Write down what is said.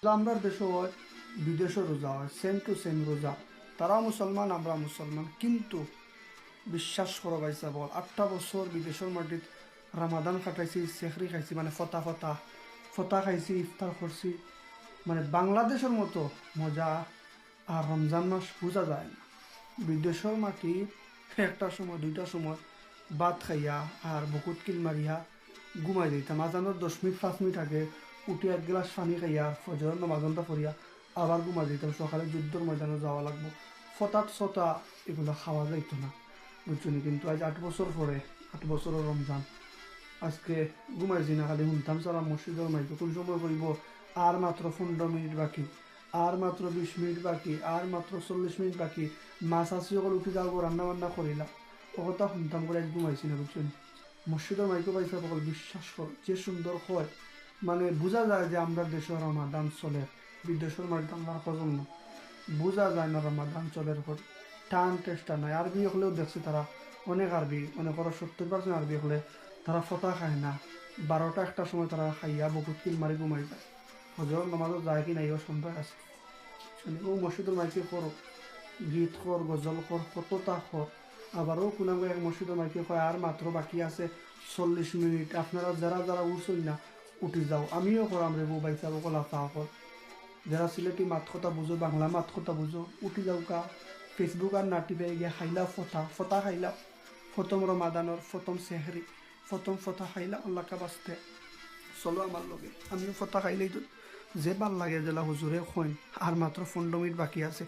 আমরা দেশে হয় বিদেশে রোজা হয়, সেম টু সেম রোজা। তারা মুসলমান, আমরা মুসলমান, কিন্তু বিশ্বাস করো ভাইসা বল, 8টা বছর বিদেশের মাটিত রামাদান কাটাইছি, সেহরি খাইছি, মানে ফতা ফতা ফতা খাইছি, ইফতার করছি। মানে বাংলাদেশের মতো মজা আর রমজান মাস বোঝা যায় না। বিদেশের মাটি একটা সময়, দুইটার সময় ভাত খাইয়া আর বুকুত কিল মারিয়া ঘুমাই দিতাম। আজানোর 10 মিনিট 5 মিনিট আগে উঠে এক গ্লাস পানি খাইয়া ফজর নামাজনটা পড়িয়া আবার ঘুমাই দিতাম। সকালে যুদ্ধর ময়দানে যাওয়া লাগবো, ফতাত সতা এগুলো খাওয়া যাইতো না, বুঝছো নি? কিন্তু আজ 8 বছর পরে, 8 বছরের রমজান, আজকে ঘুমাইছি না, খালি শুনতাম সারা মসজিদের মাইকে কোন সময় করিব, আর মাত্র 15 মিনিট বাকি, আর মাত্র 20 মিনিট বাকি, আর মাত্র 40 মিনিট বাকি, মাছ আসি সকল উঠি যাবো, রান্না বান্না করিলাম। ও কথা শুনতাম করে এক ঘুমাইছি না, বুঝছেন? মসজিদের মাইকে পাইসা সকল বিশ্বাস কর যে সুন্দর হয়, মানে বোঝা যায় যে আমরা দেশের রমাদান চলে, বিদেশের মাটিতে আমরা প্রজন্ম বোঝা যায় না রমাদান চলের পর। টান টেস্টা নাই। আরবি হলেও দেখছি তারা অনেক আরবি, মনে করো 70% আরবি হলে তারা ফতা খায় না, 12টা 1টার সময় তারা খাইয়া বহুত কিল মারি ঘুমাই যায়। হজর নামাজও যায় কি নাই ও সন্দেহ আছে। শুনি ও মসজিদের মাইকে করো, গীত কর, গজল কর, কতটা কর। আবারও কোনো এক মসজিদের মাইকে কয় আর মাত্র বাকি আছে 40 মিনিট, আপনারা যারা যারা উঠছই না উঠি যাও। আমিও করাম রে বউ বাইসা কলা ফা কর, যারা সিলেটি মাত কথা বুঝো, বাংলা মাত কথা বুঝো, উঠি যাও কা। ফেসবুক আর নাটিবে গিয়ে খাইলা ফতা ফতা খাইলা, প্রথম রমাদানোর প্রথম সেহরি, প্রথম ফতা খাইলা আল্লাহকে বাঁচতে চলো আমার লগে। আমিও ফতা খাইলেই তো যে ভাল লাগে জেলা হুজুরে খৈন আর মাত্র 15 মিনিট বাকি আছে,